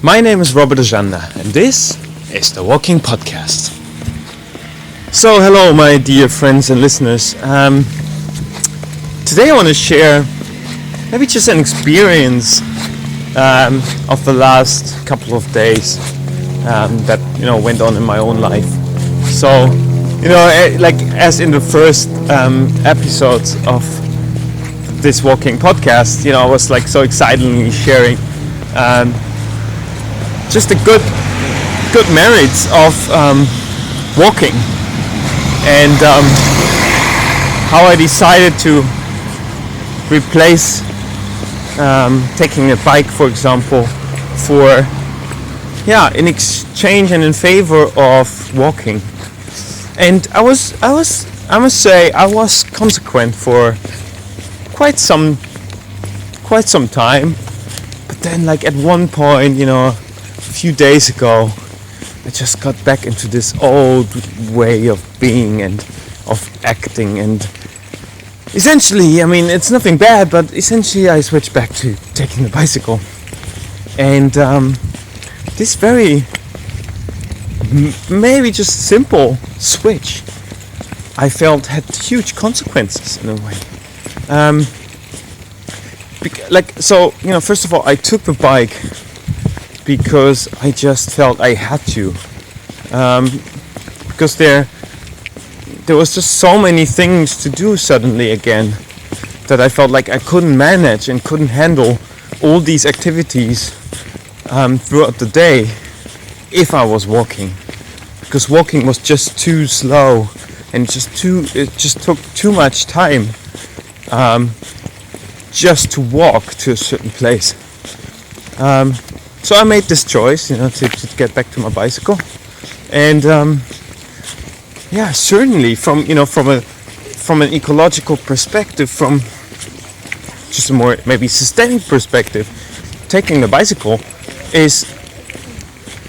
My name is Robert Ajanda, and this is the Walking Podcast. So, hello, my dear friends and listeners. Today I want to share maybe just an experience of the last couple of days that went on in my own life. So, like as in the first episodes of this Walking Podcast, I was like so excitedly sharing just the good merits of walking, and how I decided to replace taking a bike, for example, in exchange and in favor of walking. And I must say I was consequent for quite some time, but then like at one point, a few days ago, I just got back into this old way of being and of acting, and essentially, it's nothing bad, but essentially I switched back to taking the bicycle. And this very maybe just simple switch, I felt had huge consequences in a way. First of all, I took the bike because I just felt I had to, because there was just so many things to do suddenly again that I felt like I couldn't manage and couldn't handle all these activities throughout the day if I was walking, because walking was just too slow and it just took too much time just to walk to a certain place. So I made this choice, to get back to my bicycle, and certainly from an ecological perspective, from just a more maybe systemic perspective, taking the bicycle is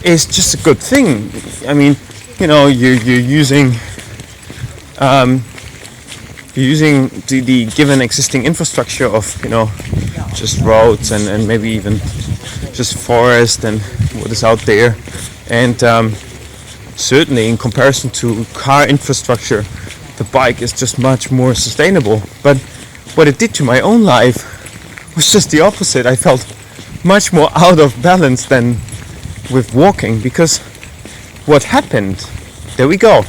just a good thing. You're using the given existing infrastructure of just roads and maybe even just forest and what is out there, and certainly in comparison to car infrastructure, the bike is just much more sustainable. But what it did to my own life was just the opposite. I felt much more out of balance than with walking, because what happened, there we go,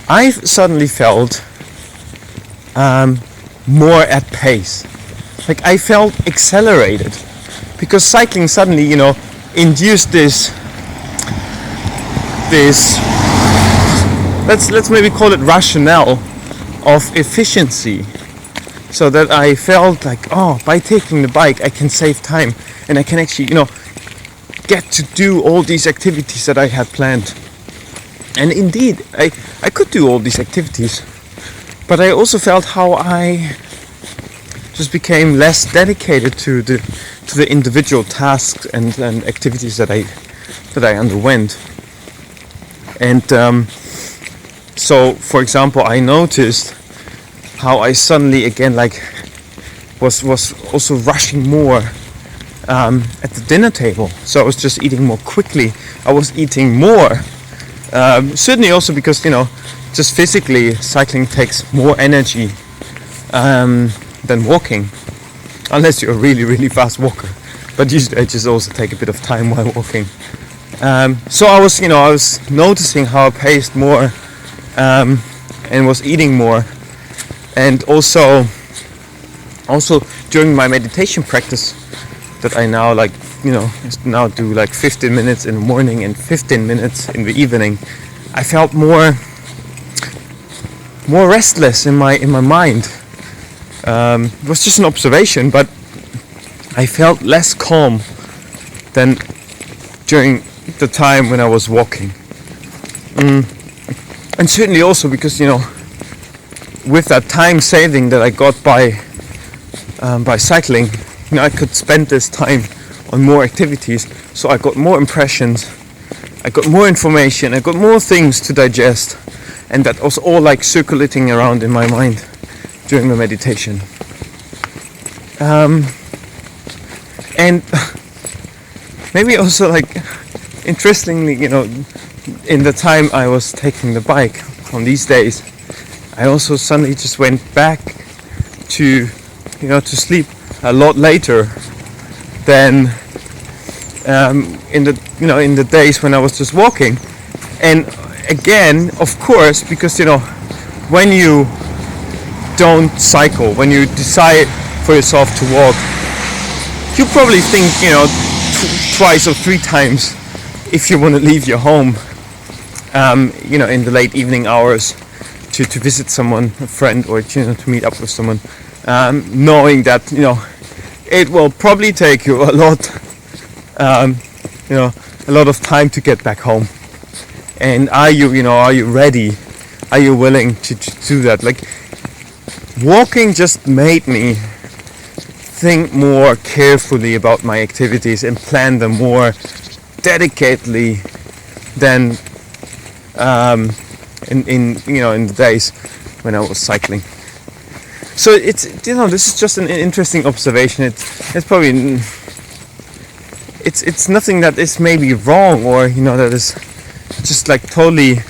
I suddenly felt more at pace. Like I felt accelerated, because cycling suddenly, induced this let's maybe call it rationale of efficiency, so that I felt like, by taking the bike I can save time and I can actually, get to do all these activities that I had planned. And indeed, I could do all these activities, but I also felt how I just became less dedicated to the individual tasks and activities that I underwent. And so, for example, I noticed how I suddenly again was also rushing more at the dinner table. So I was just eating more quickly. I was eating more. Certainly also because just physically cycling takes more energy than walking, unless you're a really, really fast walker. But usually I just also take a bit of time while walking. So I was noticing how I paced more and was eating more, and also during my meditation practice that I now now do 15 minutes in the morning and 15 minutes in the evening, I felt more restless in my mind. It was just an observation, but I felt less calm than during the time when I was walking. And certainly also because with that time saving that I got by cycling, I could spend this time on more activities, so I got more impressions, I got more information, I got more things to digest, and that was all circulating around in my mind during the meditation. And maybe also like interestingly, in the time I was taking the bike on these days, I also suddenly just went back to to sleep a lot later than in the days when I was just walking. And again, of course, because when you don't cycle, when you decide for yourself to walk, you probably think twice or three times if you want to leave your home in the late evening hours to visit someone, a friend, or to meet up with someone, knowing that it will probably take you a lot of time to get back home. And are you ready? Are you willing to do that? Like, walking just made me think more carefully about my activities and plan them more dedicatedly than in the days when I was cycling. So it's this is just an interesting observation. It's probably it's nothing that is maybe wrong or that is just like totally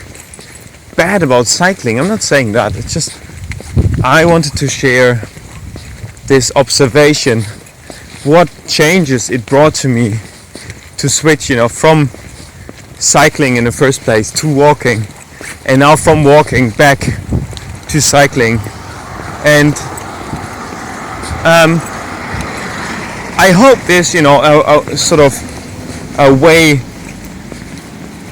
bad about cycling. I'm not saying that. It's just I wanted to share this observation, what changes it brought to me to switch from cycling in the first place to walking, and now from walking back to cycling. And I hope there's a sort of a way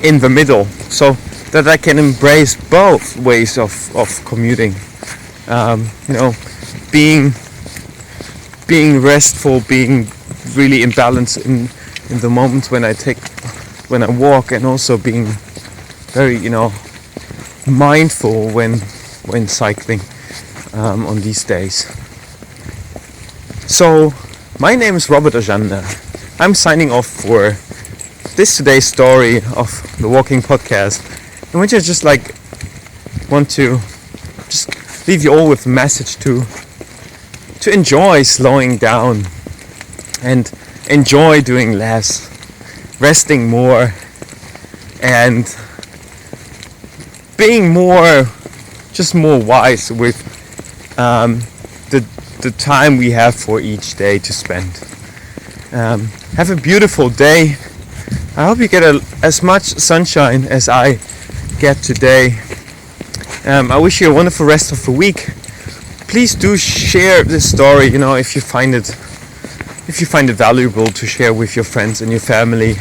in the middle, so that I can embrace both ways of commuting. Being restful, being really in balance in the moments when I walk, and also being very mindful when cycling on these days. So my name is Robert Ajanda. I'm signing off for today's story of the Walking Podcast, in which I just want to just leave you all with a message to enjoy slowing down and enjoy doing less, resting more, and being more wise with the time we have for each day to spend. Have a beautiful day. I hope you get as much sunshine as I get today. I wish you a wonderful rest of the week. Please do share this story, if you find it valuable to share with your friends and your family.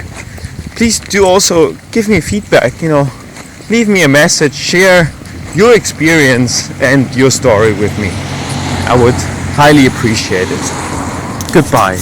Please do also give me feedback, leave me a message, share your experience and your story with me. I would highly appreciate it. Goodbye.